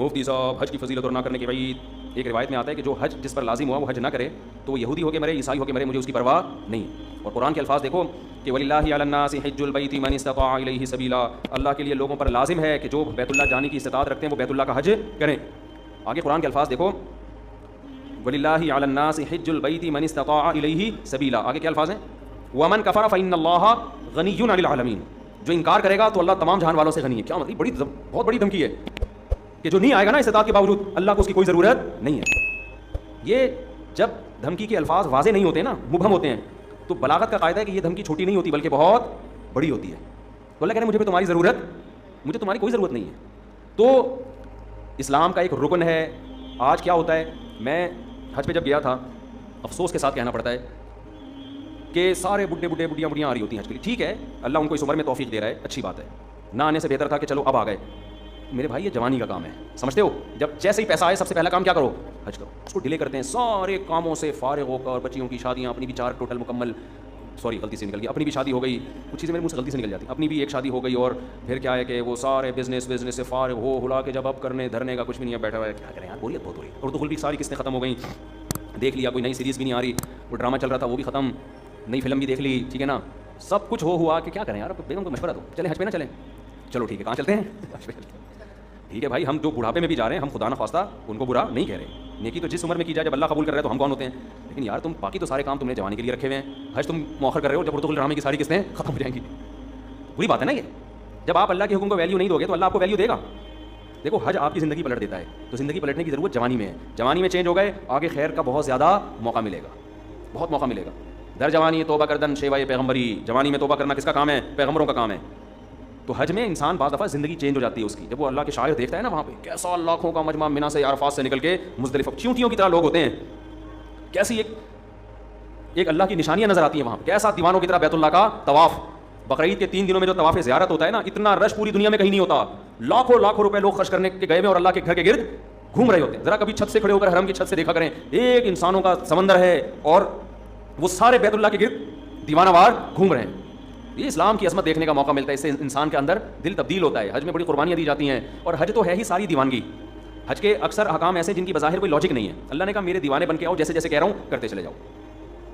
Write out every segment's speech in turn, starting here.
مفتی صاحب حج کی فضیلت اور نہ کرنے کی وعید. ایک روایت میں آتا ہے کہ جو حج جس پر لازم ہوا وہ حج نہ کرے تو وہ یہودی ہو کے مرے, عیسائی ہو کے مرے, مجھے اس کی پرواہ نہیں. اور قرآن کے الفاظ دیکھو کہ وَلِلَّهِ عَلَى النَّاسِ حِجُّ الْبَيْتِ مَنِ اسْتَطَاعَ إِلَيْهِ سَبِيلًا, اللہ کے لیے لوگوں پر لازم ہے کہ جو بیت اللہ جانے کی استطاعت رکھتے ہیں وہ بیت اللہ کا حج کریں. آگے قرآن کے الفاظ دیکھو وَلِلَّهِ عَلَى النَّاسِ حِجُّ الْبَيْتِ مَنِ اسْتَطَاعَ إِلَيْهِ سَبِيلًا. آگے کیا الفاظ ہیں؟ وَمَنْ كَفَرَ فَإِنَّ اللَّهَ غَنِيٌّ عَنِ الْعَالَمِينَ. جو انکار کرے گا تو اللہ تمام جہان والوں سے غنی ہے. کیا مطلب؟ بہت بڑی دھمکی ہے کہ جو نہیں آئے گا نا استطاعت کے باوجود, اللہ کو اس کی کوئی ضرورت نہیں ہے. یہ جب دھمکی کے الفاظ واضح نہیں ہوتے نا, مبہم ہوتے ہیں, تو بلاغت کا قاعدہ ہے کہ یہ دھمکی چھوٹی نہیں ہوتی بلکہ بہت بڑی ہوتی ہے. تو اللہ کہہ رہے ہیں مجھے تمہاری ضرورت, مجھے تمہاری کوئی ضرورت نہیں ہے. تو اسلام کا ایک رکن ہے. آج کیا ہوتا ہے, میں حج پہ جب گیا تھا, افسوس کے ساتھ کہنا پڑتا ہے کہ سارے بڈھیاں آ رہی ہوتی ہیں حج کے لیے. ٹھیک ہے, اللہ ان کو اس عمر میں توفیق دے رہا ہے, اچھی بات ہے. نہ آنے سے بہتر تھا کہ چلو اب آ گئے. میرے بھائی یہ جوانی کا کام ہے, سمجھتے ہو؟ جب جیسے ہی پیسہ آئے سب سے پہلا کام کیا کرو؟ حج کرو. اس کو ڈیلے کرتے ہیں, سارے کاموں سے فارغ ہو کر, بچیوں کی شادیاں, اپنی بھی 4 ٹوٹل مکمل, سوری غلطی سے نکل گئی, اپنی بھی شادی ہو گئی, کچھ چیزیں میرے منہ سے غلطی سے نکل جاتی, اپنی بھی ایک شادی ہو گئی, اور پھر کیا ہے کہ وہ سارے بزنس سے فارغ ہو ہلا کے جب اب کرنے دھرنے کا کچھ بھی نہیں ہے, بیٹھا ہوا ہے. کیا کریں یار, بوریت بہت ہو رہی ہے. اردو بھی ساری قسطیں ختم ہو گئیں, دیکھ لیا, کوئی نئی سیریز بھی نہیں آ رہی, وہ ڈرامہ چل رہا تھا وہ بھی ختم, نئی فلم بھی دیکھ لی, ٹھیک ہے نا, سب کچھ ہوا کہ کیا کریں یار, بیگم کو مشورہ دو, چلیں حج پہ نہ چلیں. چلو ٹھیک ہے, کہاں چلتے ہیں؟ ٹھیک ہے بھائی, ہم جو بڑھاپے میں بھی جا رہے ہیں, ہم خدا نہ خواستہ ان کو برا نہیں کہہ رہے. نیکی تو جس عمر میں کی جائے, جب اللہ قبول کر رہا ہے تو ہم کون ہوتے ہیں. لیکن یار تم باقی تو سارے کام تم نے جوانی کے لیے رکھے ہوئے ہیں, حج تم مؤخر کر رہے ہو جب اردو ڈرامے کی ساری قسطیں ختم ہو جائیں گی. بری بات ہے نا یہ. جب آپ اللہ کے حکم کو ویلیو نہیں دو گے تو اللہ آپ کو ویلیو دے گا. دیکھو حج آپ کی زندگی پلٹ دیتا ہے, تو زندگی پلٹنے کی ضرورت جوانی میں ہے. جوانی میں چینج ہو گئے, آگے خیر کا بہت زیادہ موقع ملے گا, بہت موقع ملے گا. در جوانی توبہ کردن شیوائے پیغمبری, جوانی میں توبہ کرنا کس کا کام ہے؟ پیغمبروں کا کام ہے. تو حج میں انسان بعض دفعہ زندگی چینج ہو جاتی ہے اس کی. جب وہ اللہ کے شاعر دیکھتا ہے نا, وہاں پہ کیسا لاکھوں کا مجمع منا سے عرفات سے نکل کے مزدلفہ, چیونٹیوں کی طرح لوگ ہوتے ہیں, کیسی ایک اللہ کی نشانیاں نظر آتی ہیں وہاں پہ, کیسا دیوانوں کی طرح بیت اللہ کا طواف. بقرعید کے 3 دنوں میں جو طواف زیارت ہوتا ہے نا, اتنا رش پوری دنیا میں کہیں نہیں ہوتا. لاکھوں روپے لوگ خرچ کرنے کے گئے ہوئے اور اللہ کے گھر کے گرد گھوم رہے ہوتے ہیں. ذرا کبھی چھت سے کھڑے ہو کر حرم کی چھت سے دیکھا کریں, ایک انسانوں کا سمندر ہے اور وہ سارے بیت اللہ کے گرد دیوانہ وار گھوم رہے ہیں. یہ اسلام کی عظمت دیکھنے کا موقع ملتا ہے, اس سے انسان کے اندر دل تبدیل ہوتا ہے. حج میں بڑی قربانیاں دی جاتی ہیں, اور حج تو ہے ہی ساری دیوانگی. حج کے اکثر احکام ایسے جن کی بظاہر کوئی لاجک نہیں ہے. اللہ نے کہا میرے دیوانے بن کے آؤ, جیسے جیسے کہہ رہا ہوں کرتے چلے جاؤ.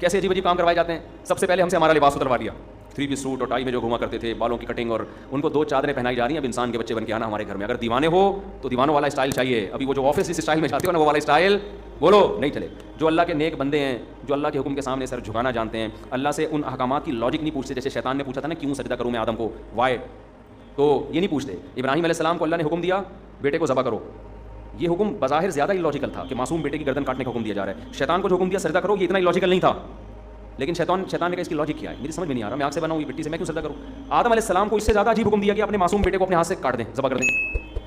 کیسے عجیب کام کروائے جاتے ہیں. سب سے پہلے ہم سے ہمارا لباس اتروا دیا, 3 پیس سوٹ اور ٹائی میں جو گھوما کرتے تھے, بالوں کی کٹنگ, اور ان کو 2 چادریں پہنائی جا رہی ہیں. اب انسان کے بچے بن کے آنا ہمارے گھر میں. اگر دیوانے ہو تو دیوانوں والا اسٹائل چاہیے. ابھی وہ جو آفس اس اسٹائل میں جاتے ہو نا, وہ والا اسٹائل بولو نہیں چلے. جو اللہ کے نیک بندے ہیں, جو اللہ کے حکم کے سامنے سر جھکانا جانتے ہیں, اللہ سے ان احکامات کی لاجک نہیں پوچھتے. جیسے شیطان نے پوچھا تھا نا, کیوں سجدہ کروں میں آدم کو, وائے, تو یہ نہیں پوچھتے. ابراہیم علیہ السلام کو اللہ نے حکم دیا بیٹے کو ذبح کرو. یہ حکم بظاہر زیادہ ہی لاجیکل تھا کہ معصوم بیٹے کی گردن کاٹنے کا حکم دیا جا رہا ہے. شیطان کو جو حکم دیا سجدہ کرو, یہ اتنا ہی لاجیکل نہیں تھا. لیکن شیطان نے کہا اس کی لاجک کیا ہے, میری سمجھ میں نہیں آ رہا, میں آگ سے بنا ہوں, مٹی سے میں کیوں سجدہ کروں. آدم علیہ السلام کو اس سے زیادہ عجیب حکم دیا کہ اپنے معصوم بیٹے کو اپنے ہاتھ سے کاٹ دیں, ذبح کر دیں.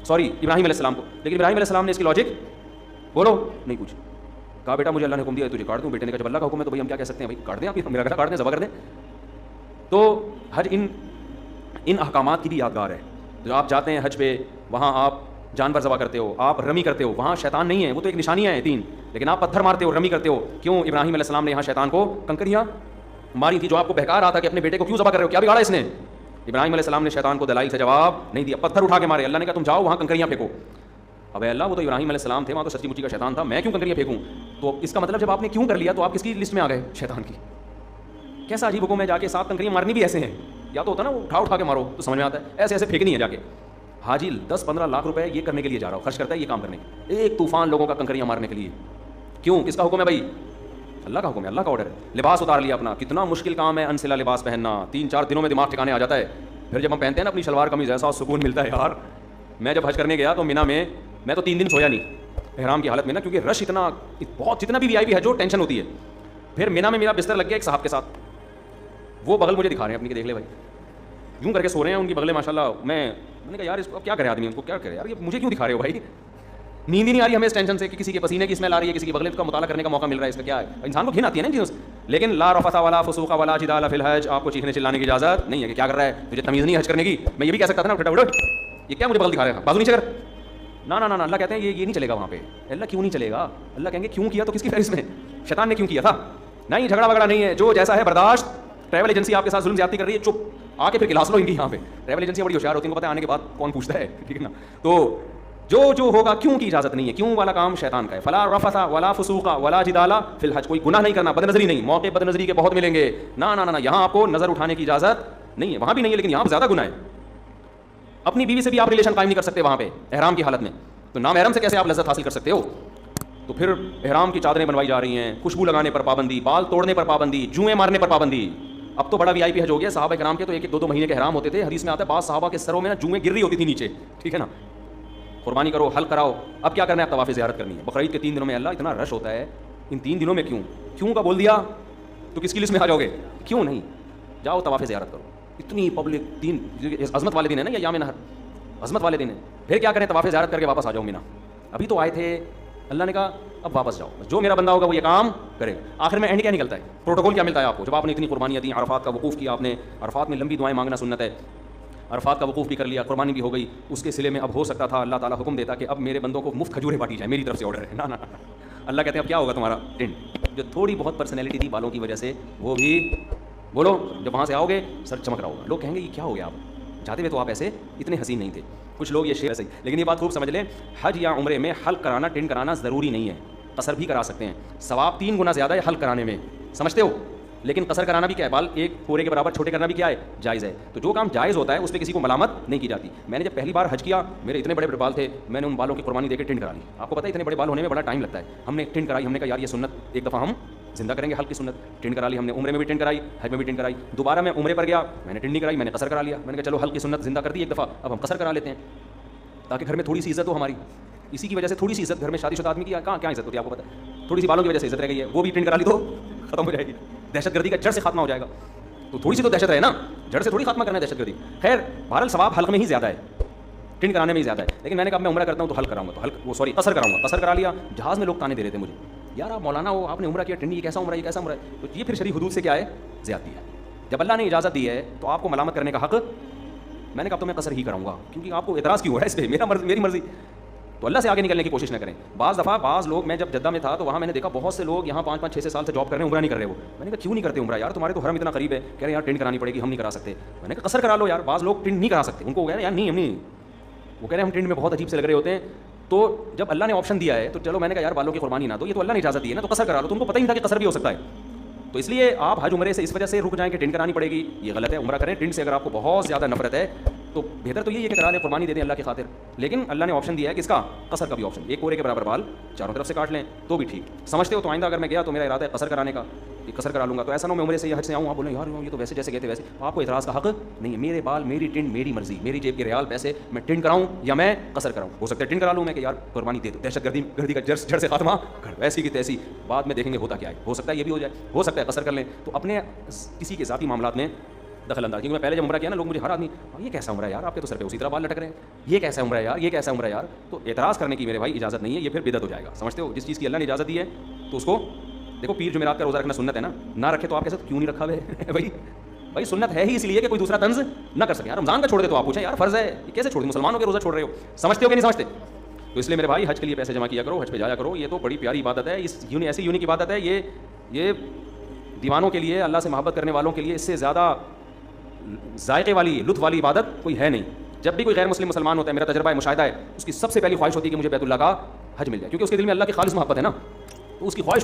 سوری, ابراہیم علیہ السلام کو. لیکن ابراہیم علیہ السلام نے اس کی لاجک بولو نہیں پوچھی. کہا بیٹا مجھے اللہ نے حکم دیا تجھے کاٹ دوں. بیٹے نے کہا جب اللہ کا حکم ہے تو بھائی ہم کیا کہہ سکتے ہیں, بھائی کاٹ دیں, آپ میرا گلا کاٹ دیں, ذبح کر دیں. تو حج ان احکامات کی بھی یادگار ہے. جو آپ جاتے ہیں حج پہ, وہاں آپ جانور ذبح کرتے ہو, آپ رمی کرتے ہو, وہاں شیطان نہیں ہے, وہ تو ایک نشانیاں ہیں 3, لیکن آپ پتھر مارتے ہو, رمی کرتے ہو. کیوں؟ ابراہیم علیہ السلام نے یہاں شیطان کو کنکریاں ماری تھی, جو آپ کو بہکا رہا تھا کہ اپنے بیٹے کو کیوں ذبح کر رہے ہو, کیا بگاڑا اس نے. ابراہیم علیہ السلام نے شیطان کو دلائل سے جواب نہیں دیا, پتھر اٹھا کے مارے. اللہ نے کہا تم جاؤ وہاں کنکریاں پھینکو. اب اللہ وہ تو ابراہیم علیہ السلام تھے, وہاں تو سچی مچی کا شیطان تھا, میں کیوں کنکریاں پھینکوں. تو اس کا مطلب جب آپ نے کیوں کر لیا تو آپ کس کی لسٹ میں آ گئے, شیطان کی. کیسا عجیب حکم ہے, جا کے 7 کنکریاں مارنی بھی ایسے ہیں. یا تو ہوتا نا وہ اٹھا کے مارو تو سمجھ میں آتا ہے, ایسے پھینکنی ہے جا کے. حاجی 10-15 لاکھ روپے یہ کرنے کے لیے جا رہا ہو, خرچ کرتا ہے یہ کام کرنے کے, ایک طوفان لوگوں کا کنکریاں مارنے کے لیے. کیوں؟ کس کا حکم ہے بھائی؟ اللہ کا حکم ہے, اللہ کا آرڈر ہے. لباس اتار لیا اپنا, کتنا مشکل کام ہے انسلا لباس پہننا, 3-4 دنوں میں دماغ ٹھکانے آ جاتا ہے. پھر جب ہم پہنتے ہیں نا اپنی شلوار قمیض, ایسا سکون ملتا ہے یار. میں جب حج کرنے گیا تو مینا میں تو 3 دن سویا نہیں احرام کی حالت میں نا, کیونکہ رش اتنا بہت, جتنا بھی وی آئی پی ہے جو ٹینشن ہوتی ہے. پھر مینا میں میرا بستر لگ گیا ایک صاحب کے ساتھ, وہ بغل مجھے دکھا رہے ہیں اپنی, کہ دیکھ لے بھائی یوں کر کے سو رہے ہیں ان کی بغلیں ماشاء اللہ. میں نے کہا یار اس کو کیا کرے آدمی, ان کو کیا کرے یار, یہ مجھے کیوں دکھا رہے ہو بھائی. نیند ہی نہیں آ رہی ہمیں اس ٹینشن سے کہ کسی کے پسینے کی اسمیل آ رہی ہے, کسی کی بغلیں کا مطالعہ کرنے کا موقع مل رہا ہے, اس کا کیا ہے. انسان کو گھن آتی ہے نا ان چیزوں سے. لیکن لا رفث ولا فسوق ولا جدال فی الحج, آپ کو چیخنے چلانے کی اجازت نہیں ہے کہ کیا کر رہا ہے, مجھے تمیز نہیں حج کرنے کی. میں یہ بھی کہہ سکتا تھا نا اٹھا یہ کیا مجھے بغل دکھا رہا ہے, بازو نہیں چکر. نہ اللہ کہتے ہیں یہ نہیں چلے گا وہاں پہ. اللہ کیوں نہیں چلے گا؟ اللہ کہیں گے کیوں کیا تو کس کی فہرست میں, شیطان نے کیوں کیا تھا. نہیں جھگڑا وگڑا نہیں ہے, جو جیسا ہے برداشت. ٹریول ایجنسی آپ کے ساتھ ظلم زیادتی کر رہی ہے, چپ آ کے پھر کلاس لو ان کی. یہاں پہ ٹریول ایجنسی بڑی ہوشیار ہوتی ہیں, پتہ ہے آنے کے بعد کون پوچھتا ہے, ٹھیک ہے نا. تو جو ہوگا کیوں کی اجازت نہیں ہے, کیوں والا کام شیطان کا ہے. فلا رفث ولا فسوق ولا جدال فی الحج, کوئی گناہ نہیں کرنا, بد نظری نہیں, موقع بد نظری کے بہت ملیں گے, نہ نہ نہ, یہاں آپ کو نظر اٹھانے کی اجازت نہیں ہے, وہاں بھی نہیں ہے لیکن یہاں زیادہ گناہ ہے. اپنی بیوی سے بھی آپ ریلیشن قائم نہیں کر سکتے وہاں پہ احرام کی حالت میں, تو نامحرم سے کیسے آپ لذت حاصل کر سکتے ہو؟ تو پھر احرام کی چادریں بنوائی جا رہی ہیں, خوشبو لگانے پر پابندی, بال توڑنے پر پابندی, جوئیں مارنے پر پابندی. اب تو بڑا وی آئی پی حج ہو گیا. صحابہ کرام کے تو ایک ایک 2 مہینے کے احرام ہوتے تھے. حدیث میں آتا ہے بعض صحابہ کے سروں میں نا جوئیں گر رہی ہوتی تھی نیچے, ٹھیک ہے نا. قربانی کرو, حل کراؤ, اب کیا کرنا ہے؟ طواف زیارت کرنی ہے. بقرعید کے 3 دنوں میں اللہ اتنا رش ہوتا ہے, ان 3 دنوں میں کیوں کا بول دیا تو کس کی لسٹ میں آ جاؤ گے؟ کیوں نہیں, جاؤ طواف زیارت کرو. اتنی پبلک, 3 عظمت والے دن ہے نا, یا یام نہر عظمت والے دن ہے. پھر کیا کریں؟ طواف زیارت کر کے واپس آ جاؤ مینا. ابھی تو آئے تھے, اللہ نے کہا اب واپس جاؤ, جو میرا بندہ ہوگا وہ یہ کام کرے گا. آخر میں اینڈ کیا نکلتا ہے؟ پروٹوکول کیا ملتا ہے آپ کو؟ جب آپ نے اتنی قربانیاں دیں, عرفات کا وقوف کیا آپ نے, عرفات میں لمبی دعائیں مانگنا سنت ہے, عرفات کا وقوف بھی کر لیا, قربانی بھی ہو گئی, اس کے سلے میں اب ہو سکتا تھا اللہ تعالیٰ حکم دیتا کہ اب میرے بندوں کو مفت کھجوریں بانٹی جائیں, میری طرف سے آرڈر ہے. نہ اللہ کہتے ہیں اب کیا ہوگا تمہارا ٹینٹ. جو تھوڑی بہت پرسنالٹی تھی بالوں کی وجہ سے, وہ بھی بولو, جب وہاں سے آؤ گے سر چمک رہا ہوگا, لوگ کہیں گے یہ کیا ہو گیا, آپ جاتے ہوئے تو آپ ایسے اتنے حسین نہیں تھے. کچھ لوگ یہ شعر ایسے ہی, لیکن یہ بات خوب سمجھ لیں, حج یا عمرے میں حلق کرانا, ٹینٹ کرانا ضروری نہیں ہے. قصر بھی کرا سکتے ہیں, ثواب 3 گنا زیادہ ہے حلق کرانے میں, سمجھتے ہو. لیکن قصر کرانا بھی کیا ہے, بال ایک پورے کے برابر چھوٹے کرنا بھی کیا ہے, جائز ہے. تو جو کام جائز ہوتا ہے اس پہ کسی کو ملامت نہیں کی جاتی. میں نے جب پہلی بار حج کیا, میرے اتنے بڑے بڑے بال تھے, میں نے ان بالوں کی قربانی دے کے ٹینٹ کرا لی. آپ کو پتہ ہے اتنے بڑے بال ہونے میں بڑا ٹائم لگتا ہے. ہم نے ٹینٹ کرائی, ہم نے کہا یار یہ سنت ایک دفعہ ہم زندہ کریں گے, حلق کی سنت. ٹینٹ کرا لی ہم نے, عمرے میں بھی ٹینٹ کرائی, حج میں بھی ٹینٹ کرائی. دوبارہ میں عمرے پر گیا, میں نے ٹینٹ نہیں کرائی, میں نے قصر کرا لیا. میں نے کہا چلو حلق کی سنت زندہ کر دی ایک دفعہ, اب ہم قصر کرا لیتے ہیں تاکہ گھر میں تھوڑی سی عزت ہو ہماری. اسی کی وجہ سے تھوڑی سی عزت گھر میں شادی شدہ آدمی کی کہاں کیا عزت ہوتی ہے آپ کو پتہ ہے, تھوڑی سی بالوں کی وجہ سے عزت رہ گئی ہے. وہ بھی ٹینٹ کرا لی تو ختم ہو جائے گی, دہشت گردی کا جڑ سے خاتمہ ہو جائے گا. تو تھوڑی سی تو دہشت رہے نا, جڑ سے تھوڑی خاتمہ کرنا ہے دہشت گردی. خیر بہرحال ثواب حلق میں ہی زیادہ ہے, ٹینٹ کرانے میں ہی زیادہ ہے. لیکن میں نے کہا میں عمرہ کرتا ہوں تو حلق کراؤں گا, تو حلق وہ سوری قصر کراؤں گا. قصر کرا لیا. جہاز میں لوگ تانے دے رہے تھے مجھے, یار آپ مولانا ہو, آپ نے عمرہ کیا, ٹینٹ یہ کیسا عمرہ, یہ کیسا عمرہ ہے. تو یہ پھر شرعی حدود سے کیا ہے, زیادتی ہے. جب اللہ نے اجازت دی ہے تو آپ کو ملامت کرنے کا حق, میں نے کہا تو میں قصر ہی کراؤں گا, کیونکہ آپ کو اعتراض کیوں ہو رہا ہے اس پہ, میری مرضی. تو اللہ سے آگے نکلنے کی کوشش نہ کریں. بعض دفعہ بعض لوگ, میں جب جدہ میں تھا تو وہاں میں نے دیکھا بہت سے لوگ یہاں 5-5 6 سال سے جاب کر رہے ہیں, عمرہ نہیں کر رہے. وہ میں نے کہا کیوں نہیں کرتے عمرہ یار, تمہارے تو حرم اتنا قریب ہے. کہہ رہے ہیں یار ٹینٹ کرانے پڑے گی, ہم نہیں کرا سکتے. میں نے کہا قصر کرا لو یار. بعض لوگ ٹینٹ نہیں کرا سکتے, ان کو کہہ رہے ہیں یار نہیں ہم نہیں, وہ کہہ رہے ہیں ہم ٹینٹ میں بہت عجیب سے لگ رہے ہوتے ہیں. تو جب اللہ نے آپشن دیا ہے تو چلو, میں نے کہا یار بالوں کی قربانی نہ دو, یہ تو اللہ نے اجازت دی ہے نا, تو قصر کرا لو. تو ان کو پتہ ہی نہیں تھا کہ قصر بھی ہو سکتا ہے. تو اس لیے آپ حج عمرے سے اس وجہ سے رک جائیں کہ ٹینٹ کرانی پڑے گی, یہ غلط ہے. عمرہ کریں ٹینٹ سے. اگر آپ کو بہت زیادہ نفرت ہے تو بہتر تو یہ ہے کہ کرا لیں, قربانی دے دیں اللہ کی خاطر. لیکن اللہ نے آپشن دیا ہے کہ اس کا قصر کا بھی آپشن, ایک پورے کے برابر بال چاروں طرف سے کاٹ لیں تو بھی ٹھیک. سمجھتے ہو؟ تو آئندہ اگر میں گیا تو میرا ارادہ ہے قصر کرانے کا, کہ قصر کرا لوں گا. تو ایسا نہ ہو میں عمرے سے یا حج سے آؤں, آپ بولیں یار یہ تو ویسے جیسے گئے تھے ویسے. آپ کو اعتراض کا حق نہیں ہے. میرے بال, میری ٹینٹ, میری مرضی, میری جیب کے ریال پیسے, میں ٹینٹ کراؤں یا میں قصر کراؤں. ہو سکتا ہے ٹینٹ کرا لوں میں کہ یار قربانی دے دو, دہشت گردی کا جڑ سے خاتمہ کر, ویسی کی تیسی. بعد میں دیکھیں گے ہوتا کیا ہے, ہو سکتا ہے یہ بھی ہو جائے, ہو سکتا ہے قصر کر لیں. تو اپنے کسی کے ذاتی معاملات میں دخل انداز, کیونکہ میں پہلے جب عمرہ کیا نا, لوگ مجھے ہر آدمی یہ کیسا عمرہ ہے یار, آپ کے تو سر پہ اسی طرح بال لٹک رہے ہیں, یہ کیسا عمرہ ہے یار, یہ کیسا عمرہ ہے یار. تو اعتراض کرنے کی میرے بھائی اجازت نہیں ہے, یہ پھر بدعت ہو جائے گا. سمجھتے ہو؟ جس چیز کی اللہ نے اجازت دی ہے تو اس کو دیکھو. پیر جمعرات کا روزہ رکھنا سنت ہے نا, نہ رکھے تو آپ کیسے, کیوں نہیں رکھا ہے بھائی سنت ہے ہی اس لیے کہ کوئی دوسرا طنز نہ کر سکے. یار رمضان کا چھوڑ دے تو آپ پوچھیں یار فرض ہے, یہ کیسے چھوڑ دیں, مسلمانوں کے روزہ چھوڑ رہے ہو. سمجھتے ہو کہ نہیں سمجھتے؟ تو اس لیے میرے بھائی حج کے لیے پیسے جمع کیا کرو, حج پہ جایا کرو. یہ تو بڑی پیاری عبادت ہے, اس ایسی یونیک عبادت ہے. یہ دیوانوں کے لیے, اللہ سے محبت کرنے والوں کے لیے اس سے زیادہ ذائقے والی, لطف والی عبادت کوئی ہے نہیں. جب بھی کوئی غیر مسلم مسلمان ہوتا ہے, میرا تجربہ ہے, مشاہدہ ہے, اس کی سب سے پہلی خواہش ہوتی ہے کہ مجھے بیت اللہ کا حج مل جائے, کیونکہ اس کے دل میں اللہ کی خالص محبت ہے نا, تو اس کی خواہش